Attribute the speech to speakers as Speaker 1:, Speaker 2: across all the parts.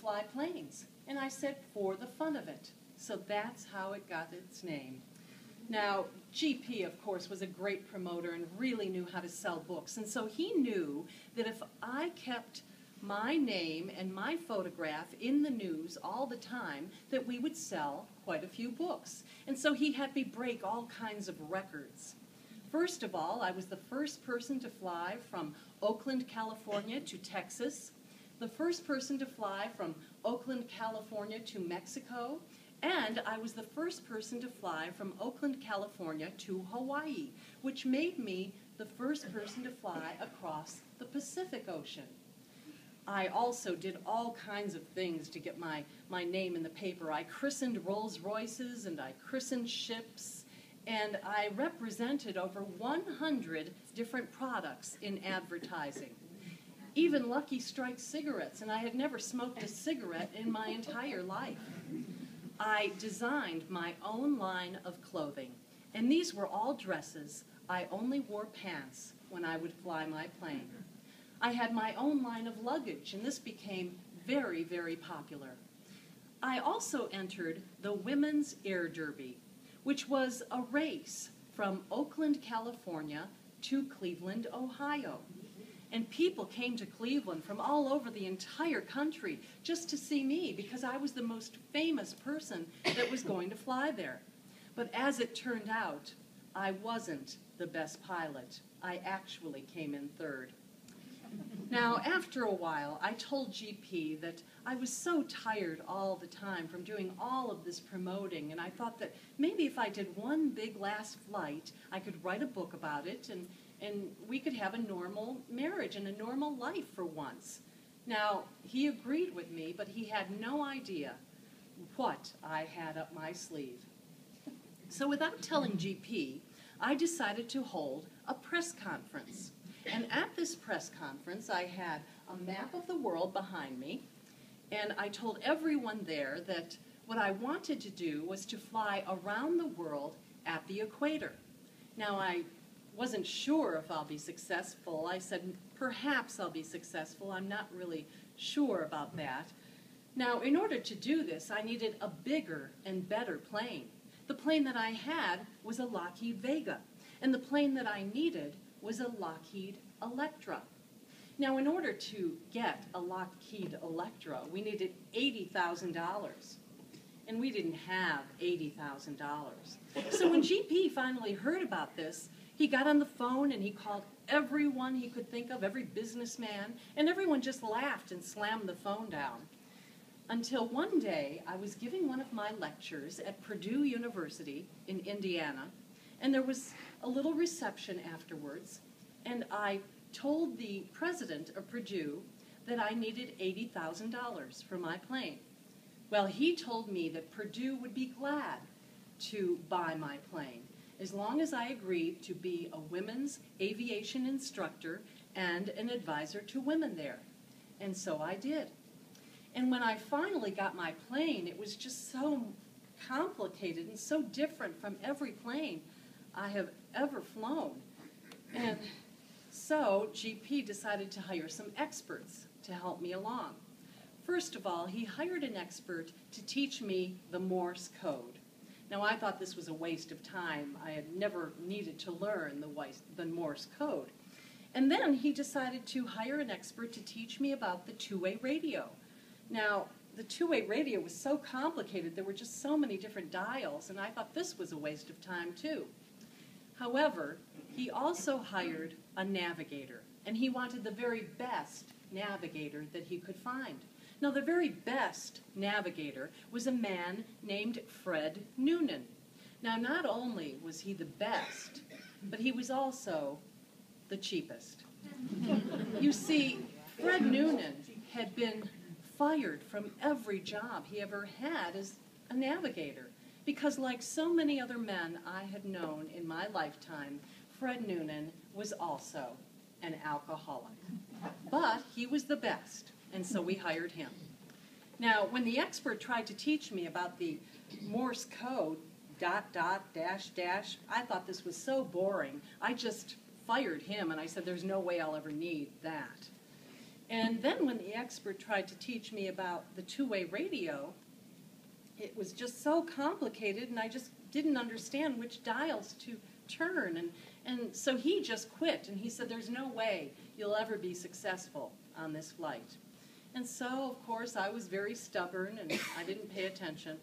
Speaker 1: fly planes. And I said, for the fun of it. So that's how it got its name. Now, GP, of course, was a great promoter and really knew how to sell books. And so he knew that if I kept my name and my photograph in the news all the time, that we would sell quite a few books. And so he had me break all kinds of records. First of all, I was the first person to fly from Oakland, California to Texas, the first person to fly from Oakland, California to Mexico, and I was the first person to fly from Oakland, California to Hawaii, which made me the first person to fly across the Pacific Ocean. I also did all kinds of things to get my name in the paper. I christened Rolls Royces and I christened ships, and I represented over 100 different products in advertising. Even Lucky Strike cigarettes, and I had never smoked a cigarette in my entire life. I designed my own line of clothing, and these were all dresses. I only wore pants when I would fly my plane. I had my own line of luggage, and this became very, very popular. I also entered the Women's Air Derby, which was a race from Oakland, California to Cleveland, Ohio. And people came to Cleveland from all over the entire country just to see me because I was the most famous person that was going to fly there. But as it turned out, I wasn't the best pilot. I actually came in third. Now, after a while, I told GP that I was so tired all the time from doing all of this promoting, and I thought that maybe if I did one big last flight, I could write a book about it, and we could have a normal marriage and a normal life for once. Now, he agreed with me, but he had no idea what I had up my sleeve. So without telling GP, I decided to hold a press conference. And at this press conference, I had a map of the world behind me, and I told everyone there that what I wanted to do was to fly around the world at the equator. Now, I wasn't sure if I'll be successful. I said, perhaps I'll be successful. I'm not really sure about that. Now, in order to do this, I needed a bigger and better plane. The plane that I had was a Lockheed Vega, and the plane that I needed was a Lockheed Electra. Now, in order to get a Lockheed Electra, we needed $80,000, and we didn't have $80,000. So when GP finally heard about this, he got on the phone and he called everyone he could think of, every businessman, and everyone just laughed and slammed the phone down. Until one day, I was giving one of my lectures at Purdue University in Indiana, and there was a little reception afterwards, and I told the president of Purdue that I needed $80,000 for my plane. Well, he told me that Purdue would be glad to buy my plane, as long as I agreed to be a women's aviation instructor and an advisor to women there. And so I did. And when I finally got my plane, it was just so complicated and so different from every plane I have ever flown. And so GP decided to hire some experts to help me along. First of all, he hired an expert to teach me the Morse code. Now, I thought this was a waste of time. I had never needed to learn the Morse code. And then he decided to hire an expert to teach me about the two-way radio. Now, the two-way radio was so complicated. There were just so many different dials, and I thought this was a waste of time, too. However, he also hired a navigator, and he wanted the very best navigator that he could find. Now, the very best navigator was a man named Fred Noonan. Now, not only was he the best, but he was also the cheapest. You see, Fred Noonan had been fired from every job he ever had as a navigator because, like so many other men I had known in my lifetime, Fred Noonan was also an alcoholic. But he was the best, and so we hired him. Now, when the expert tried to teach me about the Morse code, dot, dot, dash, dash, I thought this was so boring. I just fired him, and I said, there's no way I'll ever need that. And then when the expert tried to teach me about the two-way radio, it was just so complicated, and I just didn't understand which dials to turn. And so he just quit, and he said, there's no way you'll ever be successful on this flight. And so, of course, I was very stubborn, and I didn't pay attention.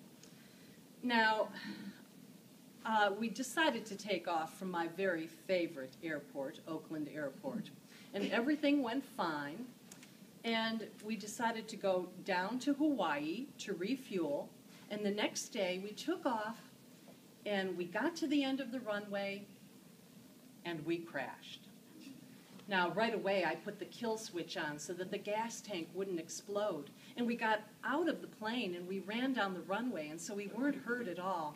Speaker 1: Now, we decided to take off from my very favorite airport, Oakland Airport, and everything went fine. And we decided to go down to Hawaii to refuel. And the next day, we took off, and we got to the end of the runway, and we crashed. Now, right away, I put the kill switch on so that the gas tank wouldn't explode. And we got out of the plane, and we ran down the runway, and so we weren't hurt at all.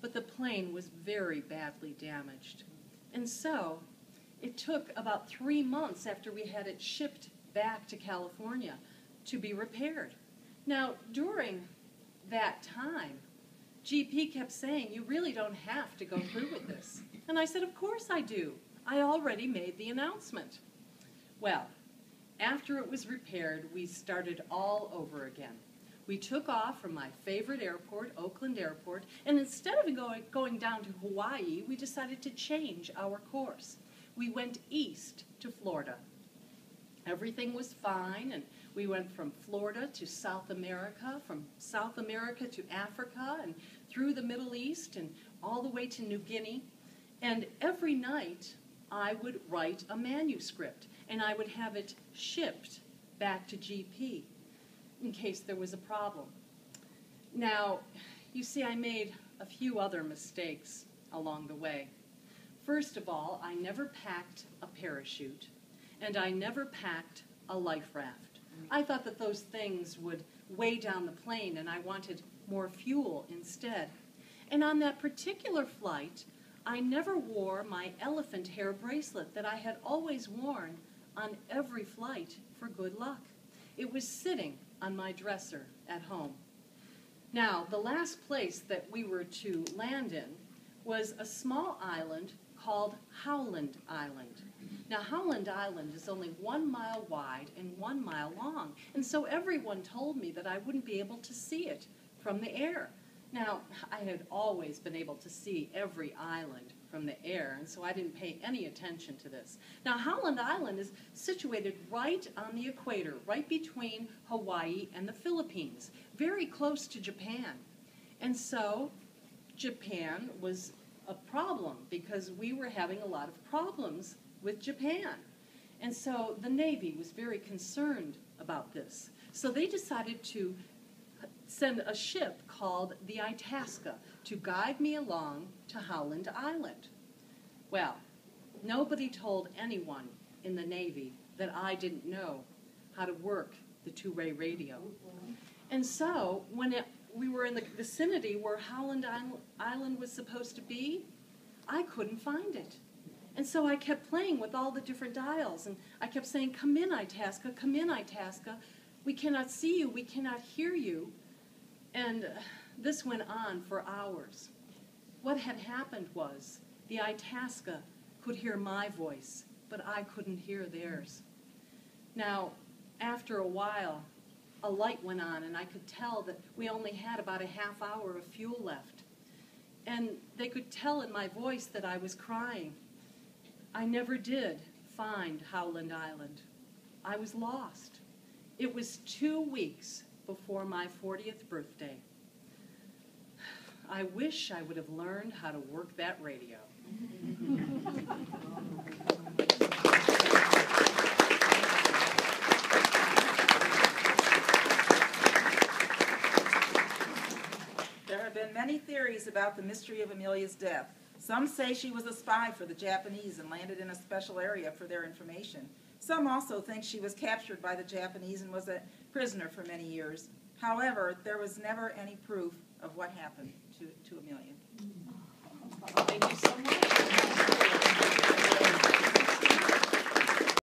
Speaker 1: But the plane was very badly damaged. And so it took about 3 months after we had it shipped back to California to be repaired. Now, during that time, GP kept saying, you really don't have to go through with this. And I said, of course I do. I already made the announcement. Well, after it was repaired, we started all over again. We took off from my favorite airport, Oakland Airport, and instead of going down to Hawaii, we decided to change our course. We went east to Florida. Everything was fine, and we went from Florida to South America, from South America to Africa, and through the Middle East, and all the way to New Guinea. And every night, I would write a manuscript, and I would have it shipped back to GP in case there was a problem. Now, you see, I made a few other mistakes along the way. First of all, I never packed a parachute, and I never packed a life raft. I thought that those things would weigh down the plane, and I wanted more fuel instead. And on that particular flight, I never wore my elephant hair bracelet that I had always worn on every flight for good luck. It was sitting on my dresser at home. Now, the last place that we were to land in was a small island called Howland Island. Now, Howland Island is only 1 mile wide and 1 mile long, and so everyone told me that I wouldn't be able to see it from the air. Now, I had always been able to see every island from the air, and so I didn't pay any attention to this. Now, Howland Island is situated right on the equator, right between Hawaii and the Philippines, very close to Japan. And so Japan was a problem because we were having a lot of problems with Japan. And so the Navy was very concerned about this. So they decided to send a ship called the Itasca to guide me along to Howland Island. Well, nobody told anyone in the Navy that I didn't know how to work the two-way radio. And so when we were in the vicinity where Howland Island was supposed to be, I couldn't find it. And so I kept playing with all the different dials, and I kept saying, come in, Itasca, come in, Itasca. We cannot see you, we cannot hear you. And this went on for hours. What had happened was the Itasca could hear my voice, but I couldn't hear theirs. Now, after a while, a light went on, and I could tell that we only had about a half hour of fuel left. And they could tell in my voice that I was crying. I never did find Howland Island. I was lost. It was 2 weeks before my 40th birthday. I wish I would have learned how to work that radio.
Speaker 2: There have been many theories about the mystery of Amelia's death. Some say she was a spy for the Japanese and landed in a special area for their information. Some also think she was captured by the Japanese and was a prisoner for many years. However, there was never any proof of what happened to Amelia.
Speaker 1: Thank you so much.